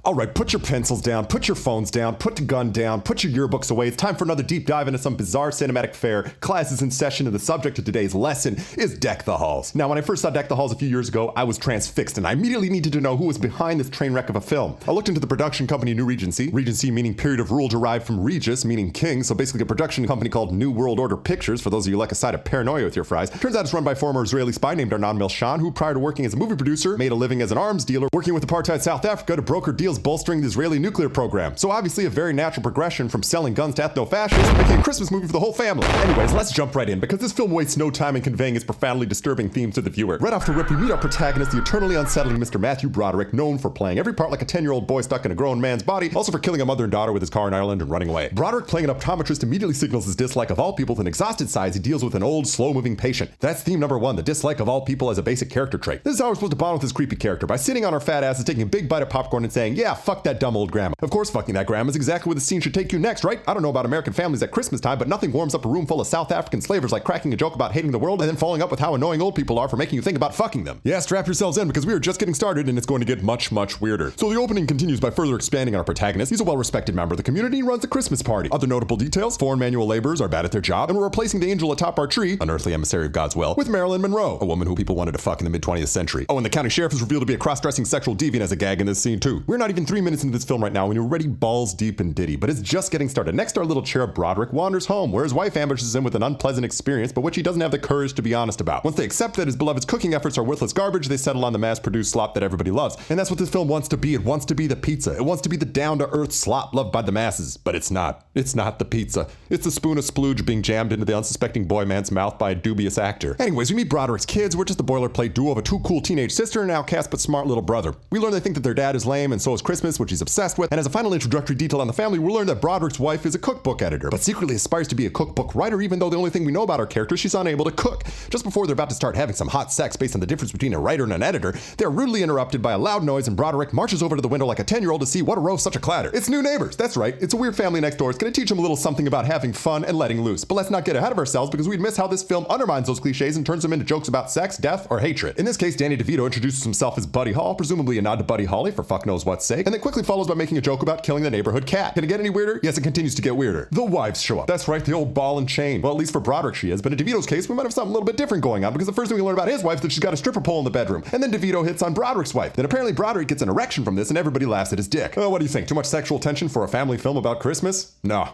Alright, put your pencils down, put your phones down, put the gun down, put your yearbooks away. It's time for another deep dive into some bizarre cinematic fare. Class is in session and the subject of today's lesson is Deck the Halls. Now, when I first saw Deck the Halls a few years ago, I was transfixed and I immediately needed to know who was behind this train wreck of a film. I looked into the production company New Regency. Regency meaning period of rule derived from Regis, meaning king, so basically a production company called New World Order Pictures, for those of you who like a side of paranoia with your fries. Turns out it's run by former Israeli spy named Arnon Milchan, who prior to working as a movie producer, made a living as an arms dealer, working with apartheid South Africa to broker deals bolstering the Israeli nuclear program. So obviously a very natural progression from selling guns to ethno-fascists, making a Christmas movie for the whole family. Anyways, let's jump right in, because this film wastes no time in conveying its profoundly disturbing themes to the viewer. Right off the rip, we meet our protagonist, the eternally unsettling Mr. Matthew Broderick, known for playing every part like a 10-year-old boy stuck in a grown man's body, also for killing a mother and daughter with his car in Ireland and running away. Broderick, playing an optometrist, immediately signals his dislike of all people with an exhausted sigh as he deals with an old, slow-moving patient. That's theme number one, the dislike of all people as a basic character trait. This is how we're supposed to bond with this creepy character, by sitting on our fat asses, taking a big bite of popcorn and saying, yeah, fuck that dumb old grandma. Of course, fucking that grandma is exactly where the scene should take you next, right? I don't know about American families at Christmas time, but nothing warms up a room full of South African slavers like cracking a joke about hating the world and then following up with how annoying old people are for making you think about fucking them. Yeah, strap yourselves in, because we are just getting started and it's going to get much, much weirder. So the opening continues by further expanding on our protagonist. He's a well-respected member of the community and runs a Christmas party. Other notable details: foreign manual laborers are bad at their job, and we're replacing the angel atop our tree, an earthly emissary of God's will, with Marilyn Monroe, a woman who people wanted to fuck in the mid-20th century. Oh, and the county sheriff is revealed to be a cross-dressing sexual deviant as a gag in this scene too. We're not even 3 minutes into this film right now and you're already balls deep in Diddy, but it's just getting started. Next, our little cherub Broderick wanders home, where his wife ambushes him with an unpleasant experience, but which he doesn't have the courage to be honest about. Once they accept that his beloved's cooking efforts are worthless garbage, they settle on the mass-produced slop that everybody loves. And that's what this film wants to be. It wants to be the pizza. It wants to be the down-to-earth slop loved by the masses. But it's not. It's not the pizza. It's a spoon of splooge being jammed into the unsuspecting boy man's mouth by a dubious actor. Anyways, we meet Broderick's kids. We're just the boilerplate duo of a too cool teenage sister and an outcast but smart little brother. We learn they think that their dad is lame, and so is Christmas, which he's obsessed with. And as a final introductory detail on the family, we learn that Broderick's wife is a cookbook editor, but secretly aspires to be a cookbook writer, even though the only thing we know about our character is she's unable to cook. Just before they're about to start having some hot sex based on the difference between a writer and an editor, they're rudely interrupted by a loud noise, and Broderick marches over to the window like a 10-year-old to see what arose such a clatter. It's new neighbors. That's right. It's a weird family next door. It's gonna teach them a little something about having fun and letting loose. But let's not get ahead of ourselves, because we'd miss how this film undermines those cliches and turns them into jokes about sex, death, or hatred. In this case, Danny DeVito introduces himself as Buddy Hall, presumably a nod to Buddy Holly for fuck knows what's sake, and then quickly follows by making a joke about killing the neighborhood cat. Can it get any weirder? Yes, it continues to get weirder. The wives show up. That's right, the old ball and chain. Well, at least for Broderick she is, but in DeVito's case, we might have something a little bit different going on, because the first thing we learn about his wife is that she's got a stripper pole in the bedroom, and then DeVito hits on Broderick's wife. Then apparently Broderick gets an erection from this, and everybody laughs at his dick. Oh, what do you think? Too much sexual tension for a family film about Christmas? No.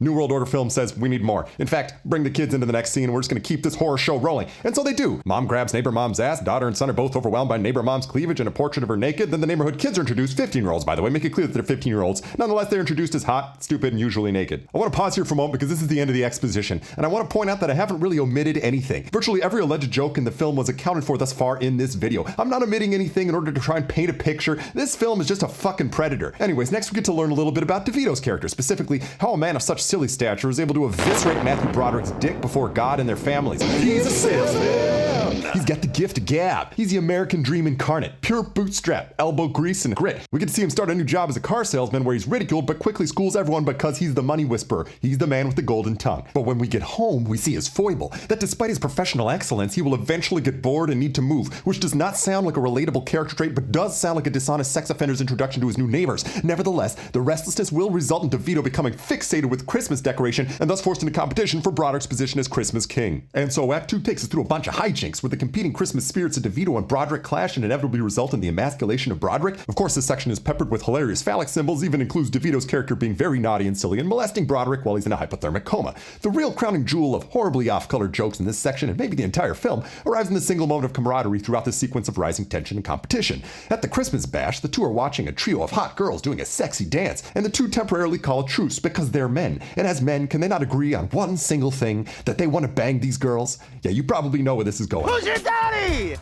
New World Order film says we need more. In fact, bring the kids into the next scene and we're just gonna keep this horror show rolling. And so they do. Mom grabs neighbor mom's ass, daughter and son are both overwhelmed by neighbor mom's cleavage and a portrait of her naked. Then the neighborhood kids are introduced, 15-year-olds by the way, make it clear that they're 15-year-olds. Nonetheless, they're introduced as hot, stupid, and usually naked. I wanna pause here for a moment because this is the end of the exposition, and I wanna point out that I haven't really omitted anything. Virtually every alleged joke in the film was accounted for thus far in this video. I'm not omitting anything in order to try and paint a picture. This film is just a fucking predator. Anyways, next we get to learn a little bit about DeVito's character, specifically how a man of such silly stature is able to eviscerate Matthew Broderick's dick before God and their families. He's a salesman. He's got the gift of gab. He's the American dream incarnate. Pure bootstrap, elbow grease, and grit. We get to see him start a new job as a car salesman where he's ridiculed but quickly schools everyone because he's the money whisperer. He's the man with the golden tongue. But when we get home, we see his foible, that despite his professional excellence, he will eventually get bored and need to move, which does not sound like a relatable character trait, but does sound like a dishonest sex offender's introduction to his new neighbors. Nevertheless, the restlessness will result in DeVito becoming fixated with Christmas decoration and thus forced into competition for Broderick's position as Christmas king. And so Act 2 takes us through a bunch of hijinks where the competing Christmas spirits of DeVito and Broderick clash and inevitably result in the emasculation of Broderick. Of course, this section is peppered with hilarious phallic symbols, even includes DeVito's character being very naughty and silly and molesting Broderick while he's in a hypothermic coma. The real crowning jewel of horribly off-colored jokes in this section, and maybe the entire film, arrives in the single moment of camaraderie throughout the sequence of rising tension and competition. At the Christmas bash, the two are watching a trio of hot girls doing a sexy dance, and the two temporarily call a truce because they're men. And as men, can they not agree on one single thing, that they want to bang these girls? Yeah, you probably know where this is going. Who's your daddy?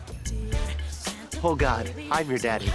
Oh God, I'm your daddy.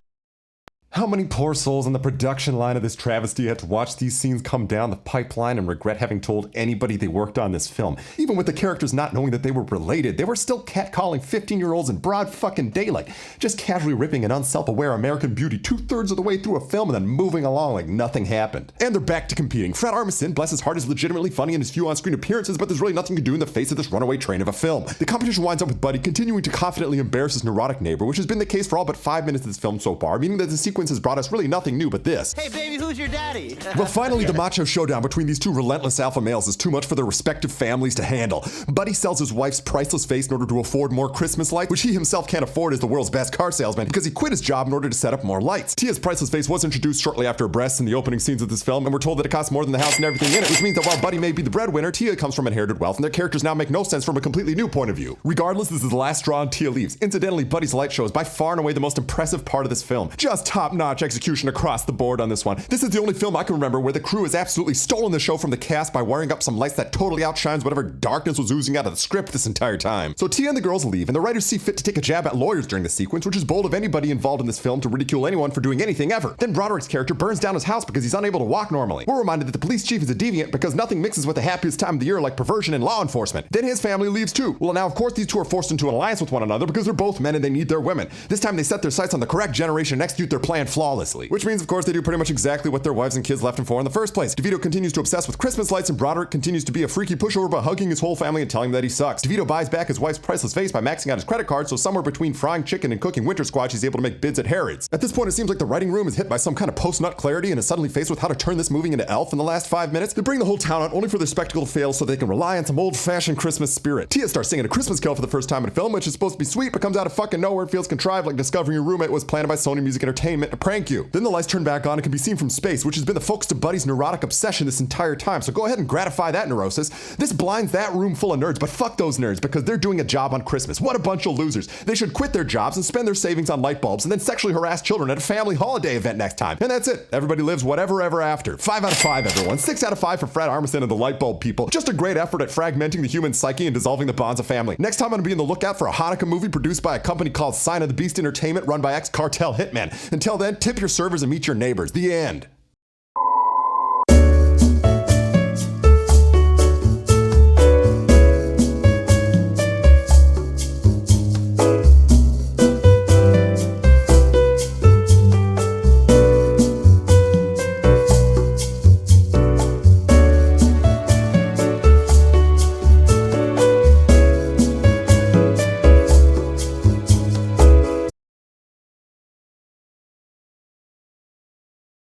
How many poor souls on the production line of this travesty had to watch these scenes come down the pipeline and regret having told anybody they worked on this film? Even with the characters not knowing that they were related, they were still catcalling 15-year-olds in broad fucking daylight, just casually ripping an unself-aware American beauty 2/3 of the way through a film and then moving along like nothing happened. And they're back to competing. Fred Armisen, bless his heart, is legitimately funny in his few on-screen appearances, but there's really nothing to do in the face of this runaway train of a film. The competition winds up with Buddy continuing to confidently embarrass his neurotic neighbor, which has been the case for all but 5 minutes of this film so far, meaning that the sequence sequence has brought us really nothing new but this. Hey, baby, who's your daddy? Well, finally, the macho showdown between these two relentless alpha males is too much for their respective families to handle. Buddy sells his wife's priceless face in order to afford more Christmas lights, which he himself can't afford as the world's best car salesman because he quit his job in order to set up more lights. Tia's priceless face was introduced shortly after her breasts in the opening scenes of this film, and we're told that it costs more than the house and everything in it, which means that while Buddy may be the breadwinner, Tia comes from inherited wealth, and their characters now make no sense from a completely new point of view. Regardless, this is the last straw and Tia leaves. Incidentally, Buddy's light show is by far and away the most impressive part of this film. Just top-notch execution across the board on this one. This is the only film I can remember where the crew has absolutely stolen the show from the cast by wiring up some lights that totally outshines whatever darkness was oozing out of the script this entire time. So Tia and the girls leave, and the writers see fit to take a jab at lawyers during the sequence, which is bold of anybody involved in this film to ridicule anyone for doing anything ever. Then Broderick's character burns down his house because he's unable to walk normally. We're reminded that the police chief is a deviant because nothing mixes with the happiest time of the year like perversion and law enforcement. Then his family leaves too. Well, now of course these two are forced into an alliance with one another because they're both men and they need their women. This time they set their sights on the correct generation and execute their plan flawlessly. Which means of course they do pretty much exactly what their wives and kids left them for in the first place. DeVito continues to obsess with Christmas lights and Broderick continues to be a freaky pushover by hugging his whole family and telling them that he sucks. DeVito buys back his wife's priceless face by maxing out his credit card, so somewhere between frying chicken and cooking winter squash he's able to make bids at Harrods. At this point it seems like the writing room is hit by some kind of post-nut clarity and is suddenly faced with how to turn this movie into Elf in the last 5 minutes. They bring the whole town out only for their spectacle to fail so they can rely on some old-fashioned Christmas spirit. Tia starts singing a Christmas carol for the first time in a film, which is supposed to be sweet but comes out of fucking nowhere and feels contrived like discovering your roommate was planned by Sony Music Entertainment to prank you. Then the lights turn back on and can be seen from space, which has been the focus of Buddy's neurotic obsession this entire time, so go ahead and gratify that neurosis. This blinds that room full of nerds, but fuck those nerds because they're doing a job on Christmas. What a bunch of losers. They should quit their jobs and spend their savings on light bulbs and then sexually harass children at a family holiday event next time. And that's it. Everybody lives whatever ever after. 5 out of 5, everyone. 6 out of 5 for Fred Armisen and the light bulb people. Just a great effort at fragmenting the human psyche and dissolving the bonds of family. Next time I'm gonna be on the lookout for a Hanukkah movie produced by a company called Sign of the Beast Entertainment run by ex-cartel hitmen. Until then, tip your servers and meet your neighbors. The end.